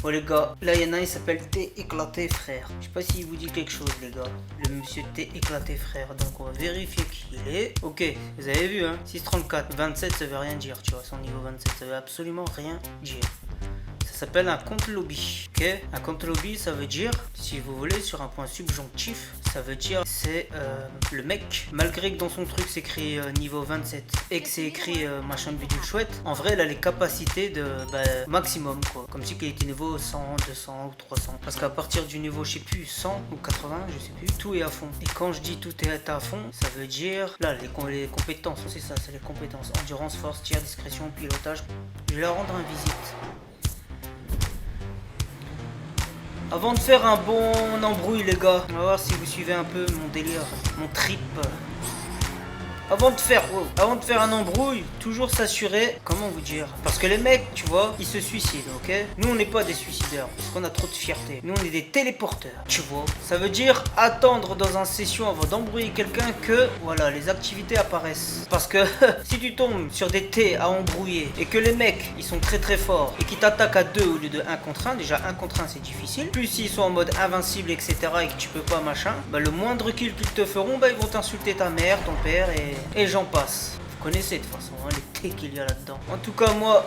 Bon les gars, là il y en a un, il s'appelle Thé éclaté frère. Je sais pas s'il vous dit quelque chose les gars. Le monsieur Thé éclaté frère. Donc on va vérifier qui il est. Ok, vous avez vu hein. 634, 27 ça veut rien dire, tu vois. Son niveau 27 ça veut absolument rien dire. Ça s'appelle un compte lobby. Ok, un compte lobby ça veut dire, si vous voulez, sur un point subjonctif, ça veut dire c'est le mec, malgré que dans son truc c'est écrit niveau 27 et que c'est écrit machin bidule chouette, en vrai elle a les capacités de maximum quoi. Comme si qu'il était niveau 100, 200 ou 300. Parce qu'à partir du niveau je sais plus 100 ou 80, je sais plus, tout est à fond. Et quand je dis tout est à fond, ça veut dire là les compétences, c'est ça, c'est les compétences. Endurance, force, tir, discrétion, pilotage. Je vais leur rendre un visite. Avant de faire un bon embrouille les gars, on va voir si vous suivez un peu mon délire, mon trip. Avant de faire un embrouille, toujours s'assurer, comment vous dire, parce que les mecs, tu vois, ils se suicident, ok. Nous on n'est pas des suicidaires, parce qu'on a trop de fierté. Nous on est des téléporteurs, tu vois. Ça veut dire attendre dans une session avant d'embrouiller quelqu'un que, voilà, les activités apparaissent. Parce que si tu tombes sur des T à embrouiller et que les mecs, ils sont très très forts et qu'ils t'attaquent à 2 au lieu de 1 contre 1, déjà 1 contre 1 c'est difficile. Plus s'ils sont en mode invincible, etc. et que tu peux pas machin, bah le moindre kill qu'ils te feront, bah ils vont t'insulter ta mère, ton père et j'en passe. Vous connaissez de toute façon hein, les T qu'il y a là-dedans. En tout cas moi,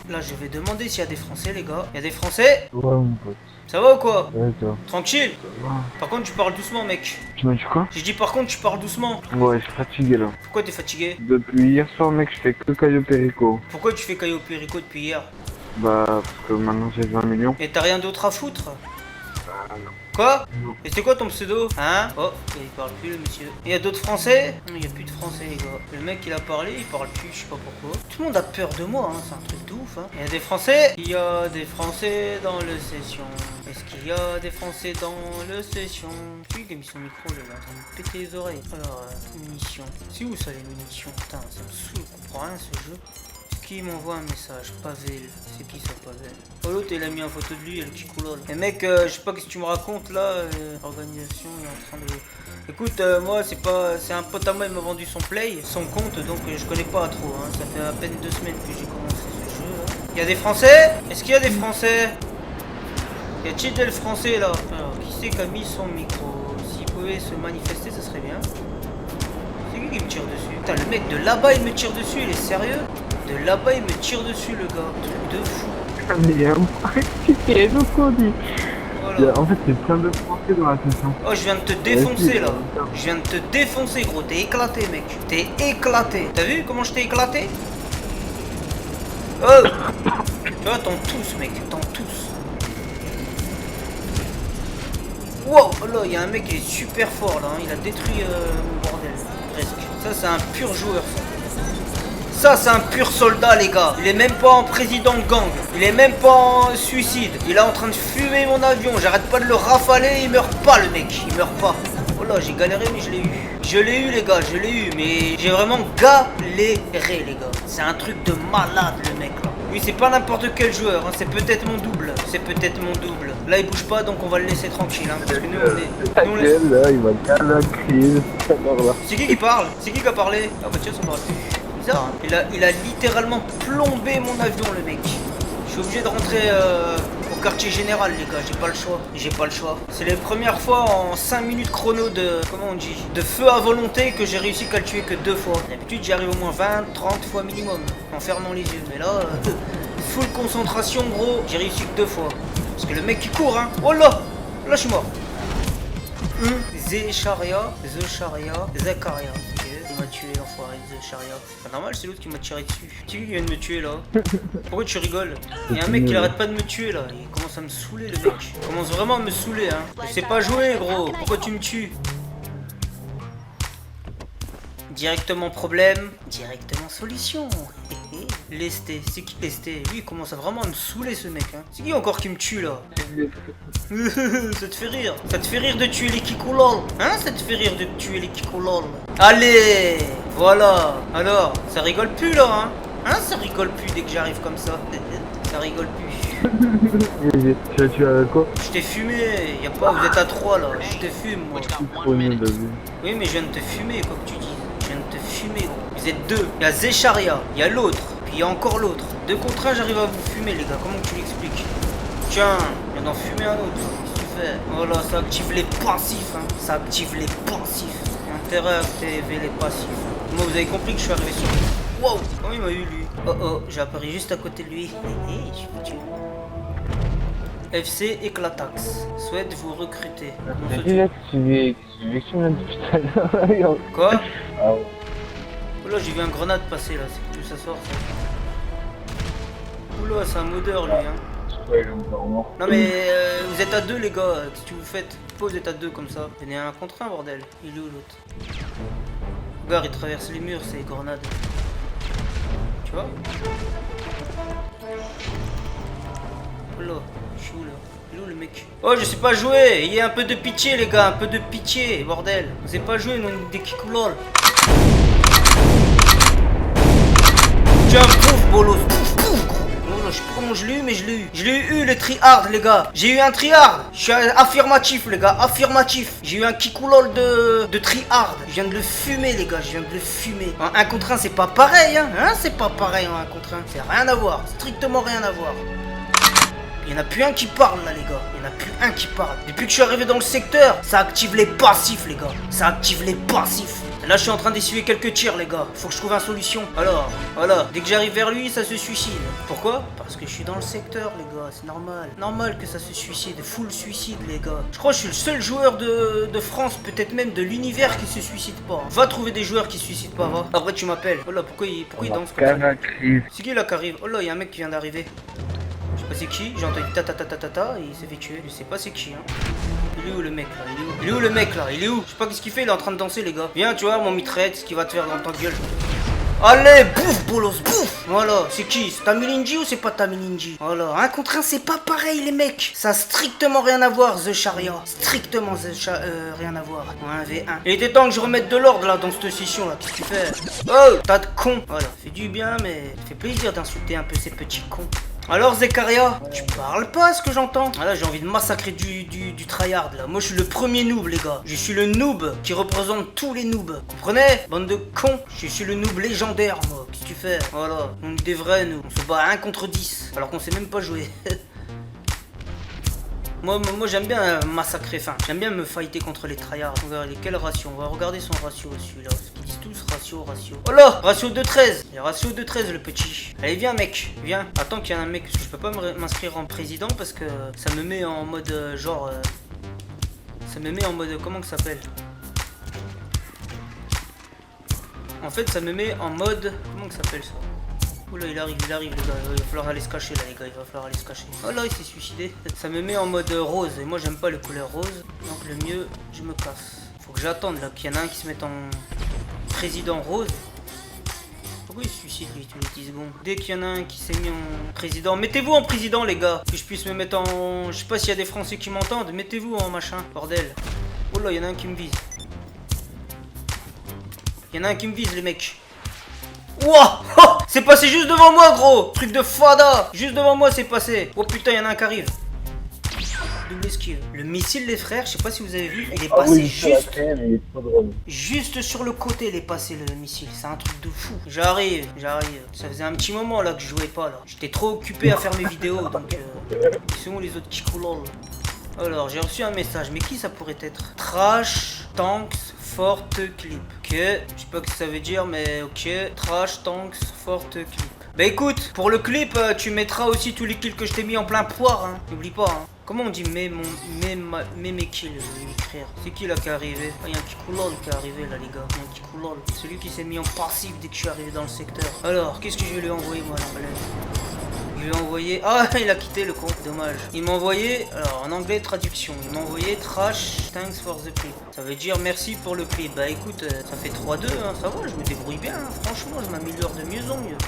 là je vais demander s'il y a des Français les gars. Il y a des Français? Ouais mon pote. Ça va ou quoi? Ouais toi. Tranquille? Ça va. Par contre tu parles doucement mec. Tu m'as dit quoi? J'ai dit par contre tu parles doucement. Ouais, je suis fatigué là. Pourquoi t'es fatigué? Depuis hier soir mec, je fais que Caio Perico. Pourquoi tu fais Caio Perico depuis hier? Bah parce que maintenant j'ai 20 millions. Et t'as rien d'autre à foutre? Ah non. Quoi? Non. Et c'est quoi ton pseudo? Hein? Oh, il parle plus le monsieur. Il y a d'autres français? Il n'y a plus de français les gars. Le mec il a parlé, il parle plus, je sais pas pourquoi. Tout le monde a peur de moi, hein. C'est un truc de ouf hein. Il y a des français? Il y a des français dans le session. Est-ce qu'il y a des français dans le session? Puis il a mis son micro là, il est en train de me péter les oreilles. Alors, munitions. C'est où ça les munitions? Putain, ça me saoule, je comprends rien ce jeu. Qui m'envoie un message? Pavel. C'est qui ça, Pavel? Oh l'autre il a mis une photo de lui, le petit couleur. Et mec, je sais pas ce que tu me racontes là. L'organisation est en train de... Écoute, moi c'est un pote à moi, il m'a vendu son play, son compte, donc je connais pas trop. Hein. Ça fait à peine 2 semaines que j'ai commencé ce jeu là. Il y a des Français? Est-ce qu'il y a des Français? Y a-t-il des Français là? Alors, qui c'est qui a mis son micro? S'il pouvait se manifester, ça serait bien. C'est qui me tire dessus? Putain, le mec de là-bas il me tire dessus, il est sérieux? De là-bas il me tire dessus le gars, truc de fou. Ah mais il y a un est beaucoup dit. Voilà. En fait c'est plein de français dans la session. Oh je viens de te défoncer là. Je viens de te défoncer gros, t'es éclaté mec. T'es éclaté. T'as vu comment je t'ai éclaté? Oh. Tu vois t'en tous mec, t'en tous. Wow, oh là il y a un mec qui est super fort là, hein. Il a détruit mon bordel, presque. Ça c'est un pur joueur ça. Ça c'est un pur soldat les gars. Il est même pas en président de gang. Il est même pas en suicide. Il est en train de fumer mon avion. J'arrête pas de le rafaler. Il meurt pas le mec. Il meurt pas. Oh là j'ai galéré mais je l'ai eu. Je l'ai eu les gars. Je l'ai eu. Mais j'ai vraiment galéré les gars. C'est un truc de malade le mec là. Lui c'est pas n'importe quel joueur. Hein. C'est peut-être mon double. C'est peut-être mon double. Là il bouge pas donc on va le laisser tranquille. Hein, parce que nous on est... Nous, on laisse... Là il va bien la crier. C'est qui parle? C'est qui a parlé? Ah bah tiens ça me rappelle. Bizarre, hein. Il a littéralement plombé mon avion le mec. Je suis obligé de rentrer au quartier général les gars, j'ai pas le choix. J'ai pas le choix. C'est les premières fois en 5 minutes chrono de, comment on dit, de feu à volonté que j'ai réussi qu'à le tuer que 2 fois. D'habitude j'y arrive au moins 20, 30 fois minimum en fermant les yeux. Mais là, full concentration gros, j'ai réussi que 2 fois. Parce que le mec il court hein. Oh là, là je suis mort. Zecharia, Zakaria. Il m'a tué l'enfoiré de Sharia. C'est pas normal, c'est l'autre qui m'a tiré dessus. C'est qui vient de me tuer là? Pourquoi tu rigoles? Il y a un mec qui arrête pas de me tuer là. Il commence à me saouler le mec. Il commence vraiment à me saouler hein. Je sais pas jouer gros. Pourquoi tu me tues? Directement problème, directement solution. Lesté, c'est qui Lesté? Lui il commence à vraiment me saouler ce mec hein. C'est qui encore qui me tue là? Ça te fait rire? Ça te fait rire de tuer les Kikolol? Hein? Ça te fait rire de tuer les Kikolol? Allez! Voilà! Alors, ça rigole plus là hein? Hein? Ça rigole plus dès que j'arrive comme ça. Ça rigole plus. Tu as tué avec quoi? Je t'ai fumé, y a pas, vous êtes à 3 là, je te fume moi. Trop nul, David. Oui mais je viens de te fumer quoi que tu dis. Je viens de te fumer gros. Vous êtes deux. Il y a Zécharia, il y a l'autre, puis il y a encore l'autre. 2 contre 1 j'arrive à vous fumer les gars, comment tu l'expliques? Tiens, je viens d'en fumer un autre. Qu'est-ce que tu fais? Voilà, ça active les passifs hein. Ça active les passifs. Intérêt à activer les passifs. Moi vous avez compris que je suis arrivé sur lui. Wow, comment il m'a eu lui? Oh oh, j'ai apparu juste à côté de lui. Je suis foutu. FC Éclatax souhaite vous recruter. J'ai dit là que tu me l'as dit depuis tout à l'heure. Quoi? Ah ouais. Oh là j'ai vu un grenade passer là, c'est d'où ça sort ça? Oula c'est un modeur lui hein. Ouais, il est encore mort. Non mais vous êtes à 2 les gars, qu'est-ce que vous faites? Pourquoi vous êtes à 2 comme ça? Venez à 1 contre 1 bordel. Il est où l'autre? Regarde il traverse les murs ces grenades. Tu vois? Oh là, je suis où là? Il est où le mec? Oh je sais pas jouer, ayez un peu de pitié les gars, un peu de pitié, bordel. Vous savez pas jouer, nous on est des kikoulol. Tiens, pouf bolos, pouf pouf gros. Oh là, je sais pas comment je l'ai eu mais je l'ai eu. Je l'ai eu le triard les gars. J'ai eu un triard. Je suis affirmatif les gars, affirmatif. J'ai eu un kikoulol de triard. Je viens de le fumer les gars, je viens de le fumer. En 1 contre 1 c'est pas pareil hein, c'est pas pareil en 1 contre 1. C'est rien à voir, strictement rien à voir. Il y en a plus un qui parle là les gars, il y en a plus un qui parle. Depuis que je suis arrivé dans le secteur, ça active les passifs les gars. Ça active les passifs. Et là je suis en train d'essuyer quelques tirs les gars. Faut que je trouve une solution. Alors, voilà, dès que j'arrive vers lui, ça se suicide. Pourquoi? Parce que je suis dans le secteur les gars, c'est normal. Normal que ça se suicide, full suicide les gars. Je crois que je suis le seul joueur de France, peut-être même de l'univers qui se suicide pas. Va trouver des joueurs qui se suicident pas, va. Après tu m'appelles. Oh là, pourquoi il danse comme ça? C'est qui là qui arrive? Oh là, il y a un mec qui vient d'arriver. Je sais pas c'est qui, j'ai entendu ta ta ta ta ta ta et il s'est fait tuer, je sais pas c'est qui hein. Il est où le mec là? Il est où? Il est où le mec là? Il est où? Je sais pas qu'est-ce qu'il fait, il est en train de danser les gars. Viens tu vois mon mitraillette, ce qu'il va te faire dans ta gueule. Allez, bouffe bolos, bouffe. Voilà, c'est qui? C'est Tamilinji ou c'est pas Tamilinji? Voilà, 1 contre 1 c'est pas pareil les mecs. Ça a strictement rien à voir Zécharia. Strictement rien à voir. En 1v1. Il était temps que je remette de l'ordre là dans cette session là, qu'est-ce que tu fais? Oh, tas de con. Voilà, fait du bien mais ça fait plaisir d'insulter un peu ces petits cons. Alors Zécharia, tu parles pas ce que j'entends? Ah là j'ai envie de massacrer du tryhard là. Moi je suis le premier noob les gars. Je suis le noob qui représente tous les noobs. Comprenez? Bande de cons. Je suis le noob légendaire moi. Qu'est-ce que tu fais? Voilà, on est des vrais nous. On se bat à 1 contre 10. Alors qu'on sait même pas jouer. Moi j'aime bien massacrer, enfin j'aime bien me fighter contre les tryhards. On va regarder quel ratio, on va regarder son ratio celui-là. Parce qu'ils disent tous ratio. Oh là, ratio de 13. Il y a ratio de 13 le petit. Allez viens mec, viens. Attends qu'il y a un mec, parce que je peux pas m'inscrire en président parce que ça me met en mode genre... ça me met en mode, comment que ça s'appelle? En fait ça me met en mode, comment que ça s'appelle ça? Oula il arrive les gars, il va falloir aller se cacher là les gars, il va falloir aller se cacher. Oh là il s'est suicidé. Ça me met en mode rose et moi j'aime pas les couleurs roses. Donc le mieux je me casse. Faut que j'attende là qu'il y en a un qui se mette en président rose. Pourquoi il se suicide lui tous les 10 secondes? Dès qu'il y en a un qui s'est mis en président, mettez-vous en président les gars. Que je puisse me mettre en... Je sais pas s'il y a des Français qui m'entendent, mettez-vous en machin, bordel. Oh là il y en a un qui me vise. Il y en a un qui me vise les mecs. Wouah, oh, c'est passé juste devant moi gros. Truc de fada. Juste devant moi c'est passé. Oh putain il y en a un qui arrive. Double esquive. Le missile les frères, je sais pas si vous avez vu, il est passé juste sur le côté, il est passé le missile. C'est un truc de fou. J'arrive. Ça faisait un petit moment là que je jouais pas là. J'étais trop occupé à faire mes vidéos donc ils sont où les autres kikoulol? Alors j'ai reçu un message, mais qui ça pourrait être? Trash, tanks, forte clip. Ok, je sais pas ce que ça veut dire, mais ok. Trash, tanks, forte clip. Bah écoute, pour le clip, tu mettras aussi tous les kills que je t'ai mis en plein poire, hein. N'oublie pas, hein. Comment on dit mes kills, je vais écrire. C'est qui là qui est arrivé? Ah, y'a un kikoulol qui est arrivé là les gars. Y'a un kikoulol. Celui qui s'est mis en passif dès que je suis arrivé dans le secteur. Alors, qu'est-ce que je vais lui envoyer moi là? Je vais envoyer... Ah, il a quitté le con, dommage. Il m'a envoyé... Alors, en anglais, traduction. Il m'a envoyé trash, thanks for the clip. Ça veut dire merci pour le clip. Bah écoute, ça fait 3-2, hein, ça va, je me débrouille bien. Hein. Franchement, je m'améliore de mieux en mieux.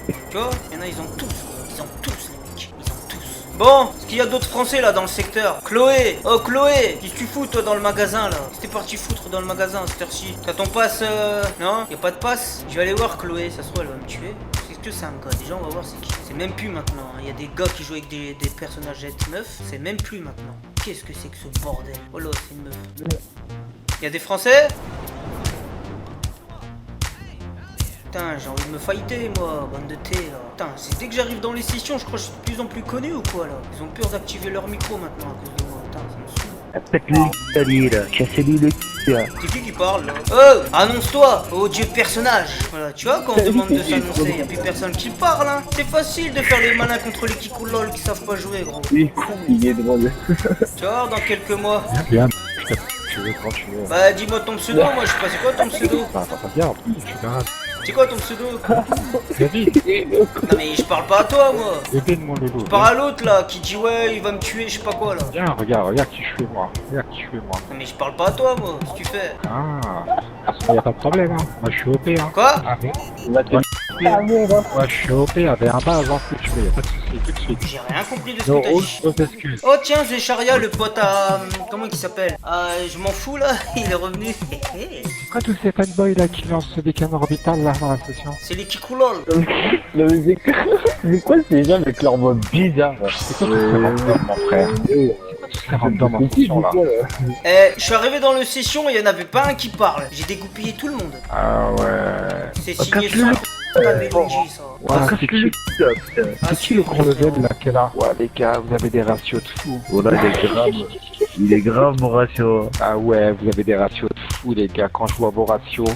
Tu vois, il y en a, ils ont tous, ils ont tous les mecs, ils ont tous. Bon, est-ce qu'il y a d'autres Français là dans le secteur? Chloé, oh Chloé, qu'est-ce que tu fous toi dans le magasin là? Qu'est-ce que t'es parti foutre dans le magasin à cette heure-ci? T'as ton passe Non? Y a pas de passe? Je vais aller voir Chloé, ça se trouve elle va me tuer. Est-ce que c'est un gars? Déjà on va voir c'est qui. C'est même plus maintenant, il y a des gars qui jouent avec des personnages meufs, c'est même plus maintenant. Qu'est-ce que c'est que ce bordel? Oh là, c'est une meuf. Y a des Français? Putain, j'ai envie de me fighter, moi, bande de thé, là. Putain, c'est dès que j'arrive dans les sessions, je crois que je suis de plus en plus connu ou quoi, là? Ils ont peur d'activer leur micro maintenant à cause de moi. Putain, ça me saoule. Peut-être lui, là. Cassez-lui le là. C'est qui parle, là? Oh, annonce-toi, oh dieu personnage. Voilà, tu vois, quand on demande de s'annoncer, y'a plus personne qui parle, hein. C'est facile de faire les malins contre les kikoulol qui savent pas jouer, gros. Oui, il est drôle. Tu vois, dans quelques mois. Bien, tu veux quand tu veux. Bah, dis-moi ton pseudo, moi, je sais pas, c'est quoi ton pseudo? Bah, t'as pas bien, en plus, tu verras. C'est quoi ton pseudo? David, Non, mais je parle pas à toi, moi. aide-moi le loup. Je parle à l'autre, là, qui dit ouais, il va me tuer, je sais pas quoi, là. Viens, regarde qui je suis moi. Regarde qui je suis moi. Non, mais je parle pas à toi, moi. Qu'est-ce que tu fais? Ah, y a pas de problème, hein. Moi, je suis OP, hein. Quoi? Ah, bon. Il va te Ouais. tamer, hein. Moi, je suis OP, avec un bas avant que tu fais. Y'a pas de soucis, tout de suite. J'ai rien compris de ce Non, que t'as dit. autre excuse. Oh tiens, c'est Charia, le pote à... comment il s'appelle? Je m'en fous là, il est revenu. Pourquoi tous ces fanboys là qui lancent des cannes orbitales là dans la session? C'est les kikoulol. Non, mais c'est quoi ces gens avec leur voix bizarre? C'est quoi tout ce random, mon frère? C'est random en session là. Je suis arrivé dans le session et il y en avait pas un qui parle. J'ai dégoupillé tout le monde. Ah ouais. C'est signé ça. Ça. Ouais, c'est qui Ah, qui le gros level là qui est là? Ouais les gars, vous avez des ratios de fou. Voilà, il est grave. Il est grave, mon ratio. Ah ouais, vous avez des ratios de fou les gars. Quand je vois vos ratios,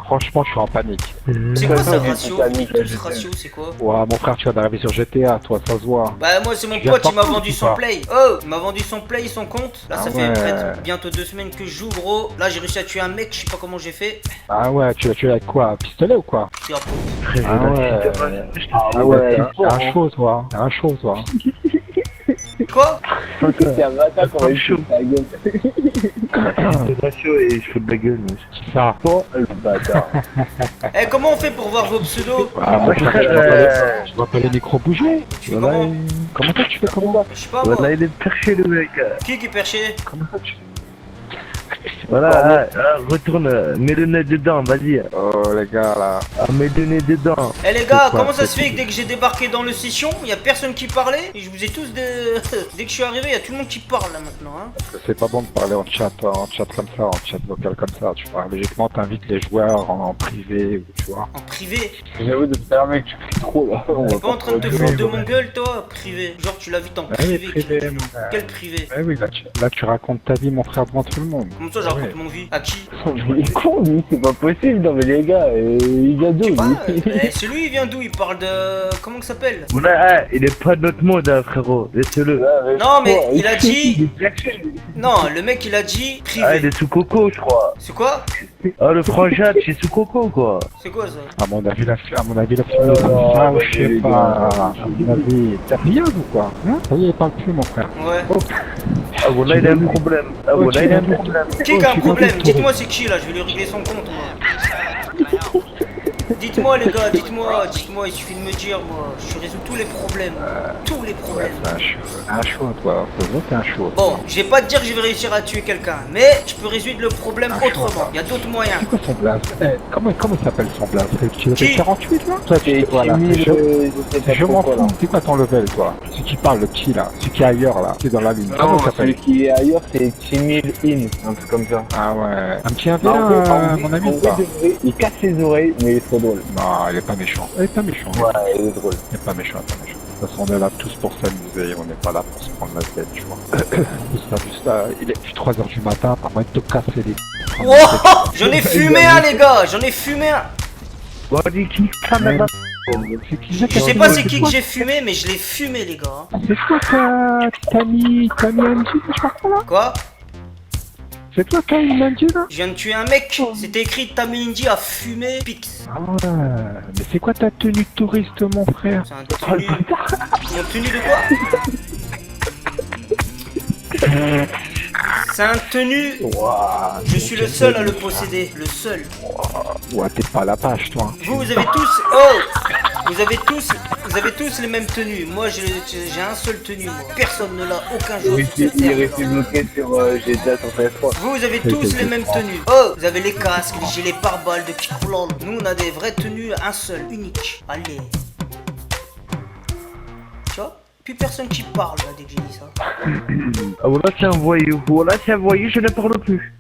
franchement je suis en panique. C'est quoi ça, Ouais, ratio? Titanic, Tout ce ratio, c'est quoi? Ouais mon frère, tu vas d'arriver sur GTA, toi ça se voit. Bah moi c'est mon Tu viens pote, il m'a partout, vendu ou son pas? play. Oh, il m'a vendu son play, son compte. Là ça Ah fait ouais. peut-être bientôt 2 semaines que je joue, gros. Là j'ai réussi à tuer un mec, je sais pas comment j'ai fait. Ah ouais, tu vas avec quoi? Un pistolet ou quoi? C'est un peu- Ah ouais. Ah ouais, T'es un chaud toi. T'es un chaud toi. Quoi? c'est un bâtard qu'on va chaud ta gueule. C'est ratio et je fais de la gueule, mais. C'est ça. Oh, le bâtard. Eh, comment on fait pour voir vos pseudos? Ah moi je vois pas les micros bouger. Tu fais Voilà, comment? comment ça tu fais comment? Je sais pas moi. Voilà, il est perché, le mec. Qui est perché? Comment ça tu Voilà, retourne, mets le nez dedans, vas-y. Oh les gars là. Mets le nez dedans. Eh les gars, C'est quoi, comment ça c'est se fait que dès que j'ai débarqué dans le session, y a personne qui parlait? Et je vous ai tous de... Dès que je suis arrivé, y a tout le monde qui parle là maintenant, hein. C'est pas bon de parler en chat comme ça, en chat vocal comme ça, tu vois. Logiquement t'invites les joueurs en privé, tu vois. En privé. J'avoue de te faire mec, tu cries trop là. T'es pas en train de te foutre de mon gueule toi? Privé. Genre tu l'invites en Ah oui, privé. privé, mon gars. Quel privé? Eh oui, là tu racontes ta vie mon frère devant tout le monde. Comment ça je Ah raconte ouais. mon vie? À qui? Il est con lui, c'est pas possible. Non mais les gars, il vient d'où Je sais pas, lui? celui il vient d'où? Il parle de... Comment que ça s'appelle? Voilà, il est pas de notre monde, hein, frérot. Laissez-le. Non mais il a dit... Il est perché, lui. Non, le mec il a dit Ah, il privé. est sous coco, je crois. C'est quoi? Ah, le frangin, c'est sous coco, quoi. C'est quoi ça? À mon avis, la fille ça, ou je sais pas. À mon avis, t'as rien ou quoi? Hein? Ça y est, il parle plus mon frère. Ouais. Ah, voilà, il a un problème. Ah, voilà, il a un problème. Qui a un tu problème? m'invites, Dites-moi c'est qui là, je vais lui régler son compte moi. Dites-moi les gars, dites-moi, il suffit de me dire moi, je résous tous les problèmes. Tous les problèmes. T'es un chaud, toi. Faut voir que t'es un chaud. Bon, je vais pas te dire que je vais réussir à tuer quelqu'un, mais je peux résoudre le problème autrement. Il y a d'autres moyens. C'est quoi son blaze? Comment il s'appelle son blaze? C'est Qui le 48 là? Toi, Et voilà. Timmy, Je m'en fous, c'est quoi ton level toi? Celui qui parle, le petit là, celui qui est ailleurs là, qui est dans la ligne. Comment Non, il s'appelle? celui qui est ailleurs, c'est Timmy In, un truc comme ça. Ah ouais. Un petit En indien, vrai, mon ami en ou vrai pas? de vrai, il casse ses oreilles, mais il est trop drôle. Non, il est pas méchant. Il est pas méchant. Ouais, il est drôle. Il est pas méchant, il est pas méchant. De toute façon, on est là tous pour s'amuser, on n'est pas là pour se prendre la tête, tu vois. Juste là, il est 3h du matin, à moins de te casser les... Wow, j'en ai fumé un les gars, j'en ai fumé un. Bon, dis qui ça, maintenant? Je sais pas c'est qui que j'ai fumé, mais je l'ai fumé les gars. C'est quoi Tami Angie, je sais pas quoi là? Quoi? C'est toi Tami Angie là? Je viens de tuer un mec, c'était écrit Tamindi a fumé Pix. Ah ouais, mais c'est quoi ta tenue de touriste mon frère? C'est un tenue... Mon tenue de quoi? C'est un tenue... Je suis le seul à le posséder, le seul. Ouais, t'es pas à la page toi. Vous avez tous... Oh! Vous avez tous les mêmes tenues. Moi, j'ai un seul tenue, moi. Personne ne l'a, aucun joueur sur cette Il est serve. resté bloqué sur GTA 133. Vous avez tous les mêmes tenues. Oh, vous avez les casques, les gilets pare-balles de Kikulan. Nous, on a des vraies tenues, un seul, unique. Allez. Tu vois? Plus personne qui parle là dès que j'ai dit ça. Ah voilà c'est un voyou, je ne parle plus.